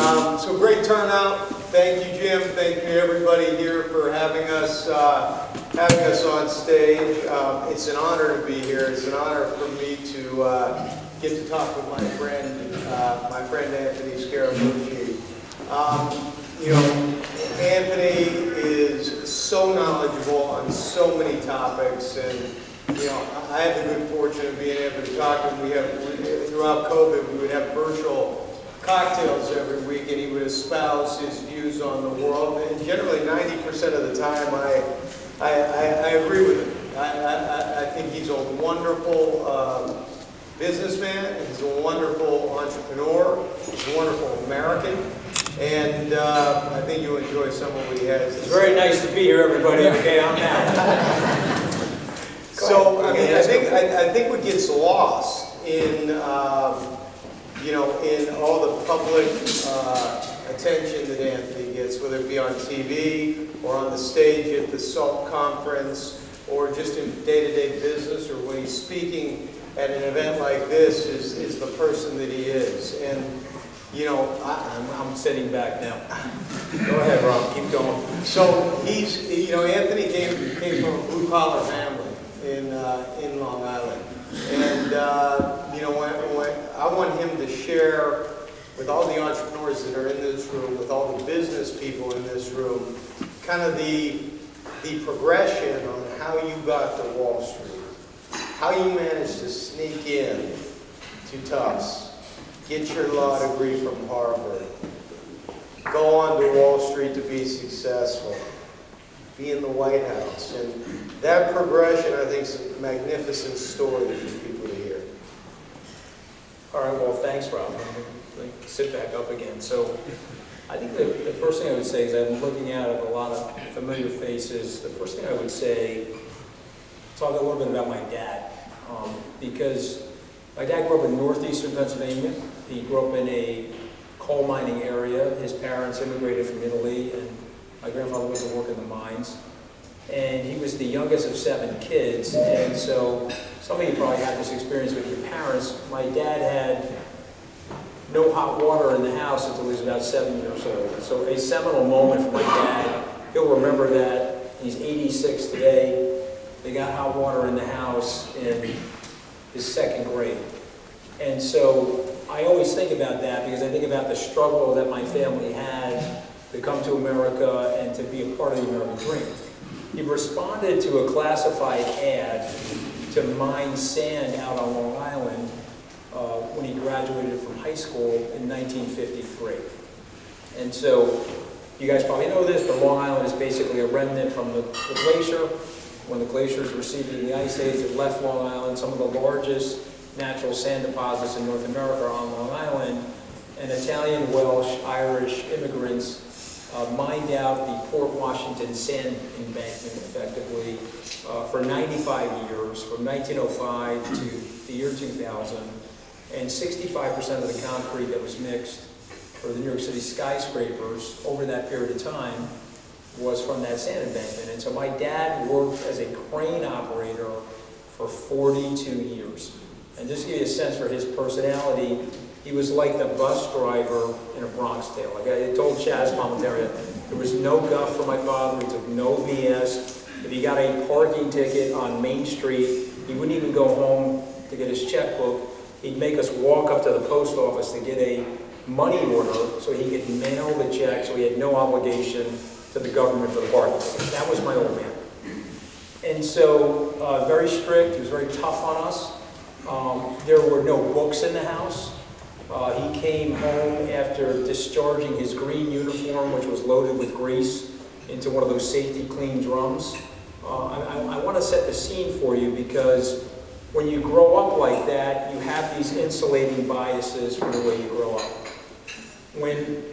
So great turnout. Thank you, Jim. Thank you, everybody here, for having us on stage. It's an honor to be here. It's an honor for me to get to talk with my friend Anthony Scaramucci. You know, Anthony is so knowledgeable on so many topics, and you know, I had the good fortune of being able to talk to him. Throughout COVID, we would have virtual cocktails every week, and he would espouse his views on the world. And generally, 90% of the time, I agree with him. I think he's a wonderful businessman. He's a wonderful entrepreneur. He's a wonderful American. And I think you'll enjoy some of what he has. It's very nice to be here, everybody. Okay, I'm out. So, I mean, I think what gets lost in, you know, in all the public attention that Anthony gets, whether it be on TV or on the stage at the SALT conference or just in day-to-day business or when he's speaking at an event like this, is the person that he is. And, you know, I'm sitting back now. Go ahead, Rob. Keep going. So he's, you know, Anthony came from a blue-collar family in Long Island, and you know, I want him to share with all the entrepreneurs that are in this room, with all the business people in this room, kind of the progression on how you got to Wall Street, how you managed to sneak in to Tufts, get your law degree from Harvard, go on to Wall Street to be successful, be in the White House. And that progression, I think, is a magnificent story for people to hear. All right, well, thanks, Rob. Let me sit back up again. So I think the first thing I would say is I'm looking out at a lot of familiar faces. The first thing I would say, talk a little bit about my dad. Because my dad grew up in northeastern Pennsylvania. He grew up in a coal mining area. His parents immigrated from Italy, and my grandfather went to work in the mines. And he was the youngest of 7 kids. And so some of you probably had this experience with your parents. My dad had no hot water in the house until he was about 7 years old. So a seminal moment for my dad. He'll remember that. He's 86 today. They got hot water in the house in his 2nd grade. And so I always think about that because I think about the struggle that my family had to come to America and to be a part of the American dream. He responded to a classified ad to mine sand out on Long Island when he graduated from high school in 1953. And so you guys probably know this, but Long Island is basically a remnant from the glacier. When the glaciers receded in the Ice Age, it left Long Island. Some of the largest natural sand deposits in North America are on Long Island. And Italian, Welsh, Irish immigrants mined out the Port Washington sand embankment effectively for 95 years, from 1905 to the year 2000. And 65% of the concrete that was mixed for the New York City skyscrapers over that period of time was from that sand embankment. And so my dad worked as a crane operator for 42 years. And just to give you a sense for his personality, he was like the bus driver in A Bronx Tale. Like I told Chaz Palminteri, there was no guff for my father. He took no BS. If he got a parking ticket on Main Street, he wouldn't even go home to get his checkbook. He'd make us walk up to the post office to get a money order so he could mail the check, so he had no obligation to the government for the parking ticket. That was my old man. And so, very strict. He was very tough on us. There were no books in the house. He came home after discharging his green uniform, which was loaded with grease, into one of those safety clean drums. I want to set the scene for you because when you grow up like that, you have these insulating biases for the way you grow up. When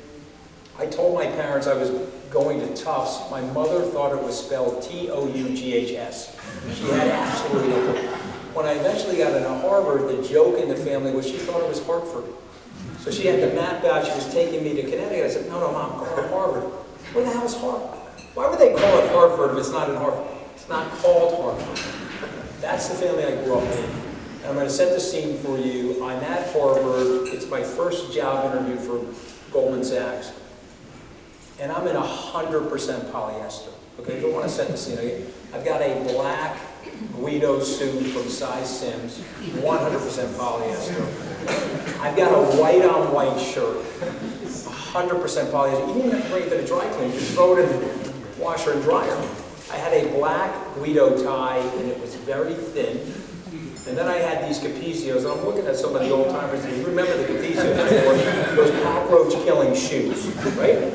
I told my parents I was going to Tufts, my mother thought it was spelled T-O-U-G-H-S. She had absolutely no clue. When I eventually got into Harvard, the joke in the family was she thought it was Hartford. So she had to map out, she was taking me to Connecticut. I said, no, Mom, call it Harvard. Where the hell is Harvard? Why would they call it Hartford if it's not in Hartford? It's not called Hartford. That's the family I grew up in. And I'm going to set the scene for you. I'm at Harvard. It's my first job interview for Goldman Sachs, and I'm in 100% polyester. Okay, if you want to set the scene, I've got a black Guido suit from Size Sims, 100% polyester. I've got a white-on-white shirt, 100% polyester. You didn't have to bring it to the dry cleaner, just throw it in the washer and dryer. I had a black Guido tie, and it was very thin. And then I had these Capicios, and I'm looking at some of the old timers. You remember the Capicios, those cockroach-killing shoes, right?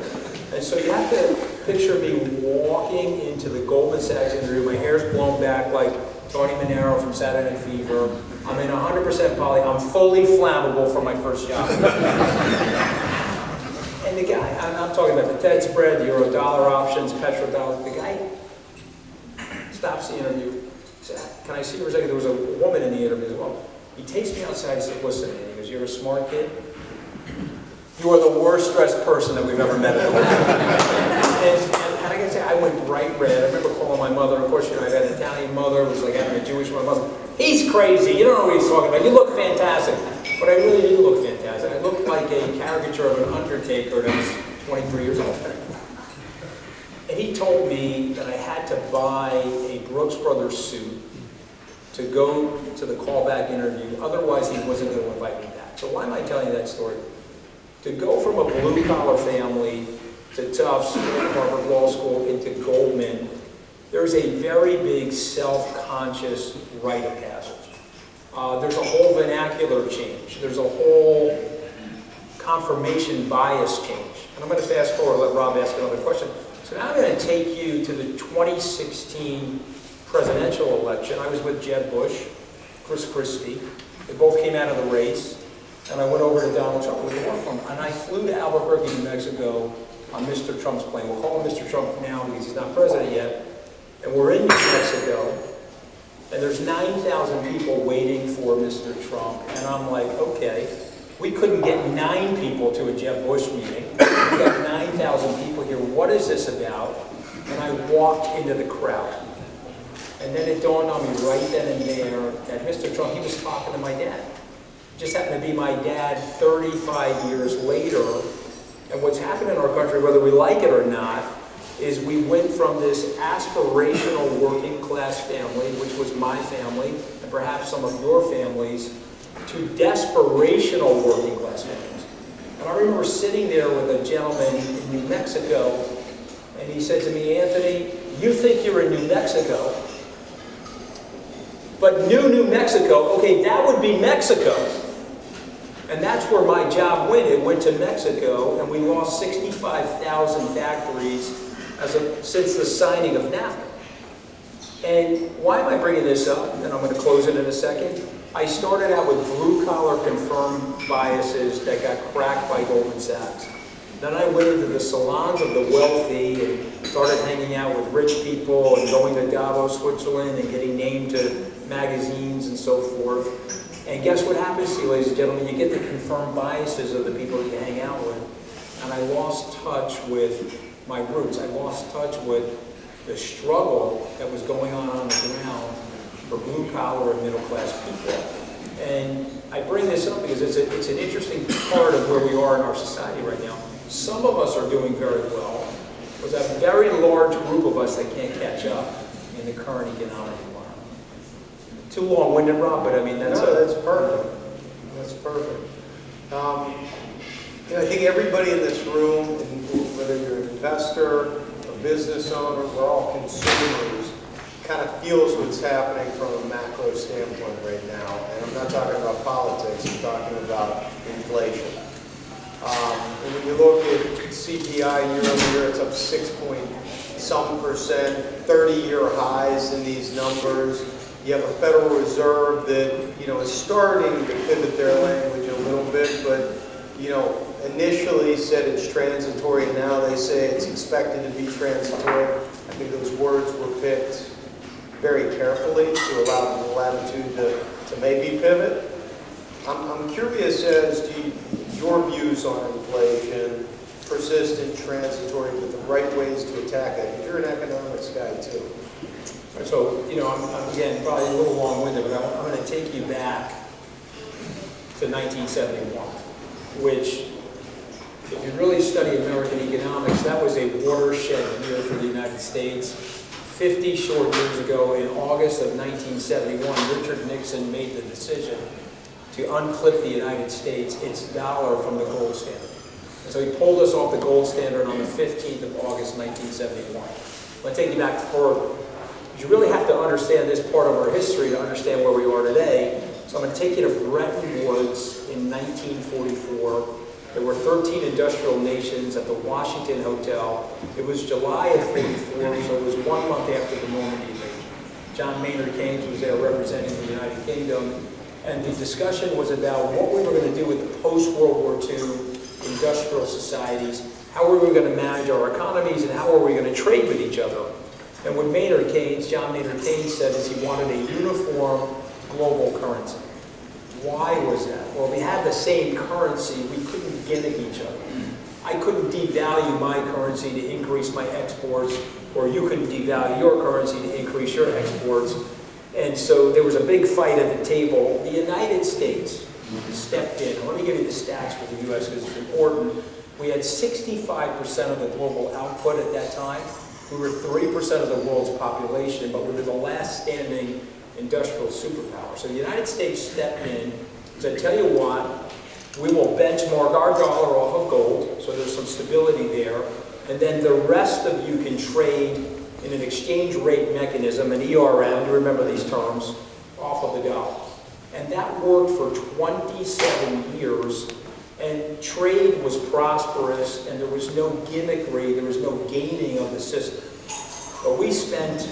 And so you have to picture me walking into the Goldman Sachs interview. My hair's blown back like Tony Manero from Saturday Night Fever. I'm in 100% poly. I'm fully flammable for my first job. And the guy, I'm talking about the TED spread, the euro dollar options, petrodollar. The guy stops the interview. He said, "Can I see you for a second?" There was a woman in the interview as well. He takes me outside and said, "Listen," and he goes, "You're a smart kid. You are the worst dressed person that we've ever met in the world." And I gotta say, I went bright red. I remember calling my mother. Of course, you know, I had an Italian mother. It was like having a Jewish mother. "He's crazy. You don't know what he's talking about. You look fantastic." But I really do look fantastic. I looked like a caricature of an undertaker that was 23 years old. And he told me that I had to buy a Brooks Brothers suit to go to the callback interview. Otherwise, he wasn't going to invite me back. So why am I telling you that story? To go from a blue-collar family to Tufts, Harvard Law School, into Goldman, there's a very big self-conscious rite of passage. There's a whole vernacular change. There's a whole confirmation bias change. And I'm going to fast forward and let Rob ask another question. So now I'm going to take you to the 2016 presidential election. I was with Jeb Bush, Chris Christie. They both came out of the race. And I went over to Donald Trump with the war from him. And I flew to Albuquerque, New Mexico on Mr. Trump's plane. We'll call him Mr. Trump now because he's not president yet. And we're in New Mexico. And there's 9,000 people waiting for Mr. Trump. And I'm like, okay, we couldn't get 9 people to a Jeb Bush meeting. We got 9,000 people here. What is this about? And I walked into the crowd. And then it dawned on me right then and there that Mr. Trump, he was talking to my dad. Just happened to be my dad 35 years later. And what's happened in our country, whether we like it or not, is we went from this aspirational working class family, which was my family, and perhaps some of your families, to desperational working class families. And I remember sitting there with a gentleman in New Mexico, and he said to me, "Anthony, you think you're in New Mexico, but New Mexico, okay, that would be Mexico." And that's where my job went. It went to Mexico, and we lost 65,000 factories since the signing of NAFTA. And why am I bringing this up? And I'm going to close it in a second. I started out with blue-collar confirmed biases that got cracked by Goldman Sachs. Then I went into the salons of the wealthy and started hanging out with rich people and going to Davos, Switzerland, and getting named to magazines and so forth. And guess what happens to you, ladies and gentlemen? You get the confirmed biases of the people that you hang out with. And I lost touch with my roots. I lost touch with the struggle that was going on the ground for blue-collar and middle-class people. And I bring this up because it's an interesting part of where we are in our society right now. Some of us are doing very well. There's a very large group of us that can't catch up in the current economic environment. Too long-winded, Rob, but I mean, that's perfect. That's perfect. I think everybody in this room, whether you're an investor, a business owner, we're all consumers, kind of feels what's happening from a macro standpoint right now. And I'm not talking about politics, I'm talking about inflation. And when you look at CPI year over year, it's up 6-point-some%, 30-year highs in these numbers. You have a Federal Reserve that, is starting to pivot their language a little bit, but, initially said it's transitory, and now they say it's expected to be transitory. I think those words were picked very carefully to allow them the latitude to maybe pivot. I'm curious as to your views on inflation, persistent, transitory, but the right ways to attack it. Because you're an economics guy too. So, I'm again, probably a little long-winded, but I'm going to take you back to 1971, which If you really study American economics, that was a watershed year for the United States. 50 short years ago, in August of 1971, Richard Nixon made the decision to unclip the United States, its dollar, from the gold standard. And so he pulled us off the gold standard on the 15th of August, 1971. I'm going to take you back further. You really have to understand this part of our history to understand where we are today. So I'm going to take you to Bretton Woods in 1944. There were 13 industrial nations at the Washington Hotel. It was July of 44, so it was 1 month after the Normandy invasion. John Maynard Keynes was there representing the United Kingdom, and the discussion was about what we were going to do with the post-World War II industrial societies, how were we going to manage our economies, and how were we going to trade with each other. And what Maynard Keynes, John Maynard Keynes, said is he wanted a uniform global currency. Why was that? Well, we had the same currency, we couldn't gimmick each other. I couldn't devalue my currency to increase my exports, or you couldn't devalue your currency to increase your exports. And so there was a big fight at the table. The United States stepped in. Let me give you the stats for the U.S. because it's important. We had 65% of the global output at that time. We were 3% of the world's population, but we were the last standing industrial superpower. So the United States stepped in, said, tell you what, we will benchmark our dollar off of gold, so there's some stability there, and then the rest of you can trade in an exchange rate mechanism, an ERM, you remember these terms, off of the dollar. And that worked for 27 years, and trade was prosperous, and there was no gimmickry, there was no gaming of the system. But we spent